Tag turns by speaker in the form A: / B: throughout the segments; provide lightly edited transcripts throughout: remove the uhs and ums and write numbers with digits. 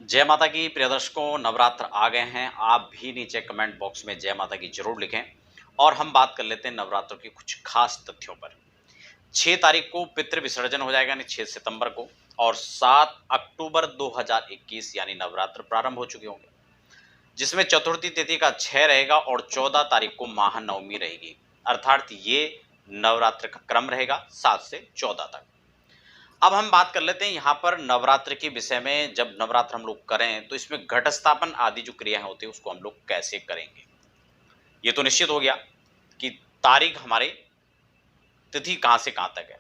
A: जय माता की प्रिय दर्शकों, नवरात्र आ गए हैं। आप भी नीचे कमेंट बॉक्स में जय माता की जरूर लिखें और हम बात कर लेते हैं नवरात्र के कुछ खास तथ्यों पर। 6 तारीख को पितृ विसर्जन हो जाएगा यानी 6 सितंबर को, और 7 अक्टूबर 2021 यानी नवरात्र प्रारंभ हो चुके होंगे, जिसमें चतुर्थी तिथि का 6 रहेगा और 14 तारीख को महानवमी रहेगी। अर्थात ये नवरात्र का क्रम रहेगा 7 से 14 तक। अब हम बात कर लेते हैं यहाँ पर नवरात्र के विषय में। जब नवरात्र हम लोग करें तो इसमें घट स्थापन आदि जो क्रियाएं होती है उसको हम लोग कैसे करेंगे। ये तो निश्चित हो गया कि तारीख हमारे तिथि कहाँ से कहाँ तक है।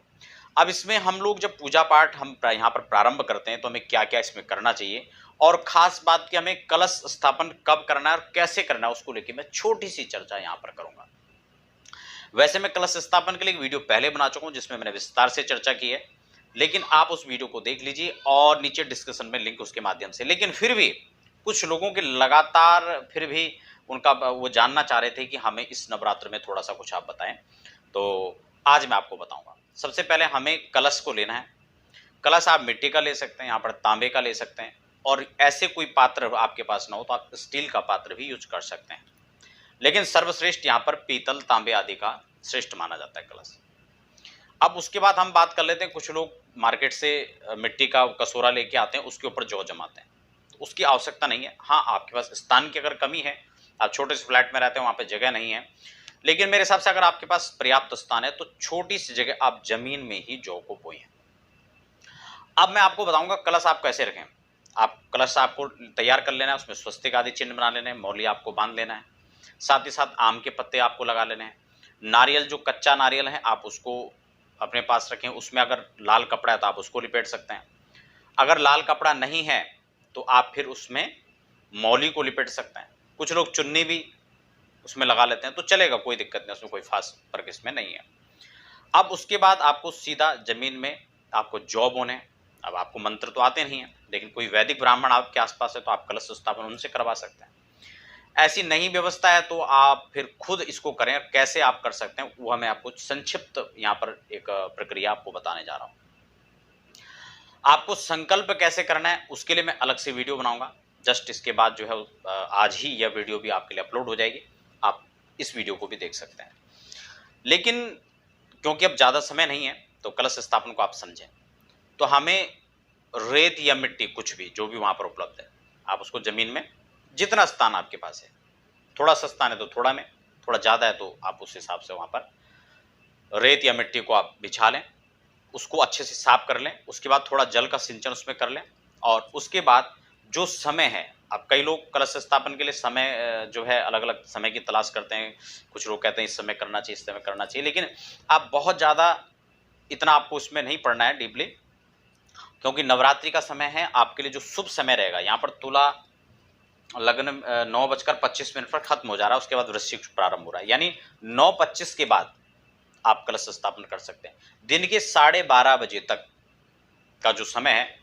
A: अब इसमें हम लोग जब पूजा पाठ हम यहाँ पर प्रारंभ करते हैं तो हमें क्या क्या इसमें करना चाहिए, और खास बात कि हमें कलश स्थापन कब करना है और कैसे करना है उसको लेकर मैं छोटी सी चर्चा यहाँ पर करूंगा। वैसे मैं कलश स्थापन के लिए एक वीडियो पहले बना चुका हूँ जिसमें मैंने विस्तार से चर्चा की है, लेकिन आप उस वीडियो को देख लीजिए और नीचे डिस्क्रिप्शन में लिंक उसके माध्यम से। लेकिन फिर भी कुछ लोगों के लगातार फिर भी उनका वो जानना चाह रहे थे कि हमें इस नवरात्र में थोड़ा सा कुछ आप बताएं, तो आज मैं आपको बताऊंगा। सबसे पहले हमें कलश को लेना है। कलश आप मिट्टी का ले सकते हैं, यहाँ पर तांबे का ले सकते हैं, और ऐसे कोई पात्र आपके पास ना हो तो आप स्टील का पात्र भी यूज कर सकते हैं, लेकिन सर्वश्रेष्ठ यहाँ पर पीतल तांबे आदि का श्रेष्ठ माना जाता है कलश। अब उसके बाद हम बात कर लेते हैं, कुछ लोग मार्केट से मिट्टी का कसूरा लेके आते हैं, उसके ऊपर जौ जमाते हैं, तो उसकी आवश्यकता नहीं है। हाँ, आपके पास स्थान की अगर कमी है, आप छोटे से फ्लैट में रहते हैं, वहाँ पे जगह नहीं है, लेकिन मेरे हिसाब से अगर आपके पास पर्याप्त स्थान है तो छोटी सी जगह आप जमीन में ही जौ को बोएं। अब मैं आपको बताऊंगा कलश आप कैसे रखें। आप कलश आपको तैयार कर लेना है, उसमें स्वस्तिक आदि चिन्ह बना लेने हैं, मौली आपको बांध लेना है, साथ ही साथ आम के पत्ते आपको लगा लेने हैं। नारियल जो कच्चा नारियल है आप उसको अपने पास रखें, उसमें अगर लाल कपड़ा है तो आप उसको लिपेट सकते हैं। अगर लाल कपड़ा नहीं है तो आप फिर उसमें मौली को लिपेट सकते हैं। कुछ लोग चुन्नी भी उसमें लगा लेते हैं तो चलेगा, कोई दिक्कत नहीं, उसमें कोई खास फर्क इसमें नहीं है। अब उसके बाद आपको सीधा जमीन में आपको जौ बोने। अब आपको मंत्र तो आते नहीं है, लेकिन कोई वैदिक ब्राह्मण आपके आसपास है तो आप कलश स्थापन उनसे करवा सकते हैं। ऐसी नहीं व्यवस्था है तो आप फिर खुद इसको करें। कैसे आप कर सकते हैं वो मैं आपको संक्षिप्त यहाँ पर एक प्रक्रिया आपको बताने जा रहा हूँ। आपको संकल्प कैसे करना है उसके लिए मैं अलग से वीडियो बनाऊंगा। जस्ट इसके बाद जो है आज ही यह वीडियो भी आपके लिए अपलोड हो जाएगी, आप इस वीडियो को भी देख सकते हैं। लेकिन क्योंकि अब ज़्यादा समय नहीं है तो कलश स्थापन को आप समझें, तो हमें रेत या मिट्टी कुछ भी जो भी वहाँ पर उपलब्ध है आप उसको ज़मीन में, जितना स्थान आपके पास है, थोड़ा सा स्थान है तो थोड़ा में, थोड़ा ज़्यादा है तो आप उस हिसाब से वहाँ पर रेत या मिट्टी को आप बिछा लें, उसको अच्छे से साफ कर लें। उसके बाद थोड़ा जल का सिंचन उसमें कर लें, और उसके बाद जो समय है, अब कई लोग कलश स्थापन के लिए समय जो है अलग अलग समय की तलाश करते हैं। कुछ लोग कहते हैं इस समय करना चाहिए, इस समय करना चाहिए, लेकिन आप बहुत ज़्यादा इतना आपको उसमें नहीं पढ़ना है डीपली, क्योंकि नवरात्रि का समय है आपके लिए जो शुभ समय रहेगा। यहाँ पर तुला लग्न 9:25 पर खत्म हो जा रहा है, उसके बाद वृश्चिक प्रारंभ हो रहा है, यानी 9:25 के बाद आप कलश स्थापन कर सकते हैं। दिन के 12:30 बजे तक का जो समय है,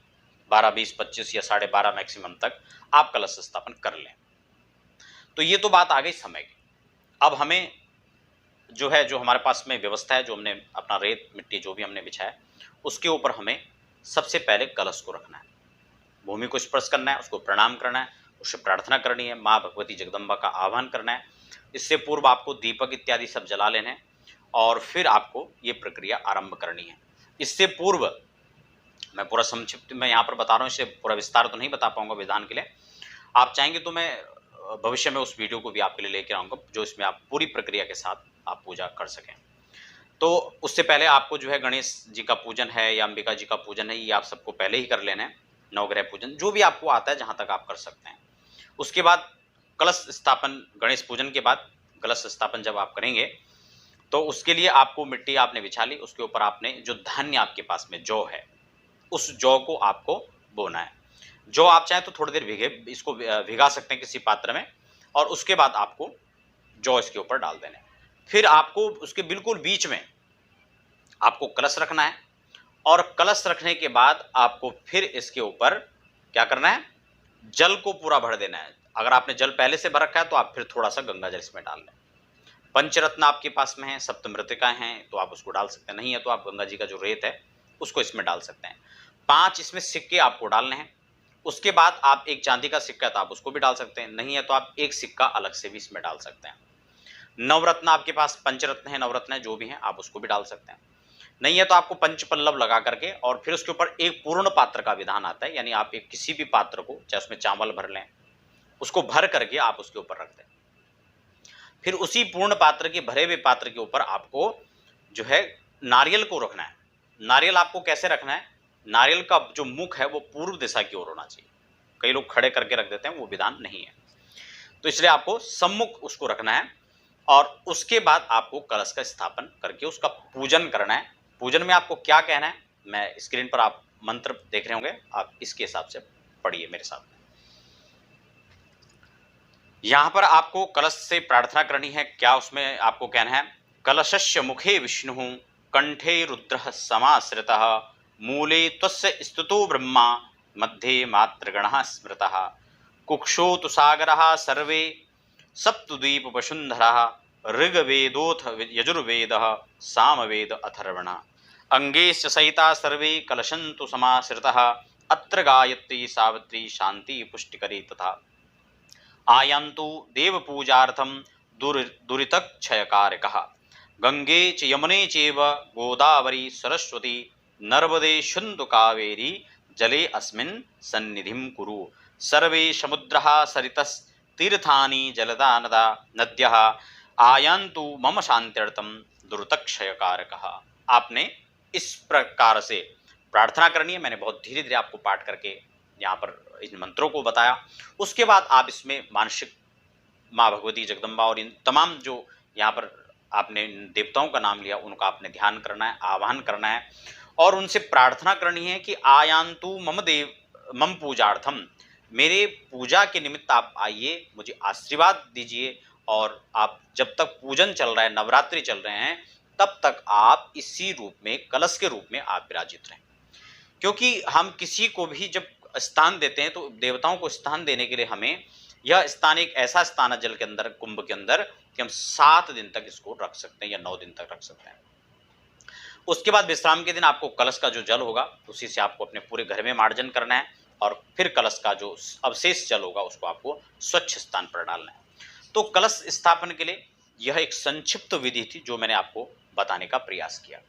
A: 12:20-25 या 12:30 मैक्सिमम तक आप कलश स्थापन कर लें। तो ये तो बात आ गई समय की। अब हमें जो है, जो हमारे पास में व्यवस्था है, जो हमने अपना रेत मिट्टी जो भी हमने बिछाया, उसके ऊपर हमें सबसे पहले कलश को रखना है, भूमि को स्पर्श करना है, उसको प्रणाम करना है, उससे प्रार्थना करनी है, माँ भगवती जगदम्बा का आह्वान करना है। इससे पूर्व आपको दीपक इत्यादि सब जला लेने हैं और फिर आपको ये प्रक्रिया आरंभ करनी है। इससे पूर्व मैं पूरा संक्षिप्त में यहाँ पर बता रहा हूँ, इससे पूरा विस्तार तो नहीं बता पाऊंगा विधान के लिए। आप चाहेंगे तो मैं भविष्य में उस वीडियो को भी आपके लिए लेकर आऊँगा, जो इसमें आप पूरी प्रक्रिया के साथ आप पूजा कर सकें। तो उससे पहले आपको जो है गणेश जी का पूजन है या अंबिका जी का पूजन है, ये आप सबको पहले ही कर लेना है। नवग्रह पूजन जो भी आपको आता है जहाँ तक आप कर सकते हैं। उसके बाद कलश स्थापन, गणेश पूजन के बाद कलश स्थापन जब आप करेंगे तो उसके लिए आपको मिट्टी आपने बिछा ली, उसके ऊपर आपने जो धान्य आपके पास में जौ है उस जौ को आपको बोना है। जौ आप चाहें तो थोड़ी देर इसको भिगा सकते हैं किसी पात्र में, और उसके बाद आपको जौ इसके ऊपर डाल देने। फिर आपको उसके बिल्कुल बीच में आपको कलश रखना है, और कलश रखने के बाद आपको फिर इसके ऊपर क्या करना है, जल को पूरा भर देना है। अगर आपने जल पहले से भर रखा है तो आप फिर थोड़ा सा गंगा जल इसमें डाल लें। पंचरत्न आपके पास में है, सप्तमृतिकाएं हैं तो आप उसको डाल सकते हैं, नहीं है तो आप गंगा जी का जो रेत है उसको इसमें डाल सकते हैं। 5 इसमें सिक्के आपको डालने हैं, उसके बाद आप एक चांदी का सिक्का तो आप उसको भी डाल सकते हैं, नहीं है तो आप एक सिक्का अलग से भी इसमें डाल सकते हैं। नवरत्न आपके पास पंचरत्न है, नवरत्न है, जो भी हैं आप उसको भी डाल सकते हैं। नहीं है तो आपको पंचपल्लव लगा करके और फिर उसके ऊपर एक पूर्ण पात्र का विधान आता है, यानी आप एक किसी भी पात्र को, चाहे उसमें चावल भर लें, उसको भर करके आप उसके ऊपर रख दें। फिर उसी पूर्ण पात्र के भरे हुए पात्र के ऊपर आपको जो है नारियल को रखना है। नारियल आपको कैसे रखना है? नारियल का जो मुख है वो पूर्व दिशा की ओर होना चाहिए। कई लोग खड़े करके रख देते हैं, वो विधान नहीं है। तो इसलिए आपको सम्मुख उसको रखना है और उसके बाद आपको कलश का स्थापन करके उसका पूजन करना है। पूजन में आपको क्या कहना है, मैं स्क्रीन पर आप मंत्र देख रहे होंगे, आप इसके हिसाब से पढ़िए मेरे साथ। यहां पर आपको कलश से प्रार्थना करनी है। क्या उसमें आपको कहना है? कलशस्य मुखे विष्णु कंठे रुद्रः समाश्रितः मूले त्वस्य स्तुतो ब्रह्मा मध्ये मातृगणः स्मृतः कुक्षोतु सागरः सर्वे सप्तद्वीप वसुंधरः ऋग्वेदोऽथ यजुर्वेदः सामवेद अथर्वण अंगेश्च सहिता सर्वे कलशन्तु समाश्रितः अत्र गायत्री सावित्री शांति पुष्टिकरी तथा आयन्तु देवपूजार्थं दुरितक्षयकारकः गंगे च यमुने चैव गोदावरी सरस्वती नर्मदे सिन्धु कावेरी जले अस्मिन् सन्निधिं कुरु सर्वे समुद्रः सरितस्तीर्थानि जलदा नदा नद्यः आयन्तु मम शान्त्यर्थं दुरितक्षयकारकः। आपने इस प्रकार से प्रार्थना करनी है। मैंने बहुत धीरे धीरे आपको पाठ करके यहाँ पर इन मंत्रों को बताया। उसके बाद आप इसमें मानसिक माँ भगवती जगदम्बा और इन तमाम जो यहाँ पर आपने देवताओं का नाम लिया उनका आपने ध्यान करना है, आवाहन करना है और उनसे प्रार्थना करनी है कि आयांतु मम देव मम पूजार्थम, मेरे पूजा के निमित्त आप आइए, मुझे आशीर्वाद दीजिए। और आप जब तक पूजन चल रहा है, नवरात्रि चल रहे हैं, तब तक आप इसी रूप में, कलश के रूप में आप विराजित रहें। क्योंकि हम किसी को भी जब स्थान देते हैं तो देवताओं को स्थान देने के लिए हमें यह स्थान एक ऐसा स्थान है जल के अंदर, कुंभ के अंदर, कि हम 7 दिन तक इसको रख सकते हैं या 9 दिन तक रख सकते हैं। उसके बाद विश्राम के दिन आपको कलश का जो जल होगा उसी से आपको अपने पूरे घर में मार्जन करना है और फिर कलश का जो अवशेष जल होगा उसको आपको स्वच्छ स्थान पर डालना है। तो कलश स्थापन के लिए यह एक संक्षिप्त विधि थी जो मैंने आपको बताने का प्रयास किया।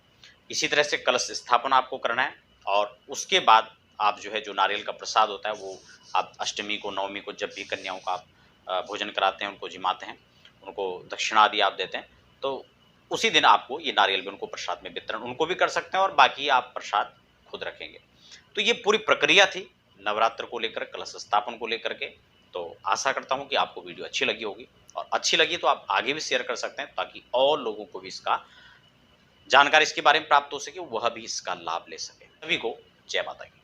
A: इसी तरह से कलश स्थापन आपको करना है और उसके बाद आप जो है जो नारियल का प्रसाद होता है वो आप अष्टमी को, नवमी को, जब भी कन्याओं का आप भोजन कराते हैं, उनको जिमाते हैं, उनको दक्षिणा आदि आप देते हैं, तो उसी दिन आपको ये नारियल भी उनको प्रसाद में वितरण उनको भी कर सकते हैं और बाकी आप प्रसाद खुद रखेंगे। तो ये पूरी प्रक्रिया थी नवरात्र को लेकर, कलश स्थापन को लेकर के। तो आशा करता हूँ कि आपको वीडियो अच्छी लगी होगी और अच्छी लगी तो आप आगे भी शेयर कर सकते हैं ताकि और लोगों को भी इसका जानकारी इसके बारे में प्राप्त हो सके, वह भी इसका लाभ ले सके। सभी को जय माता की।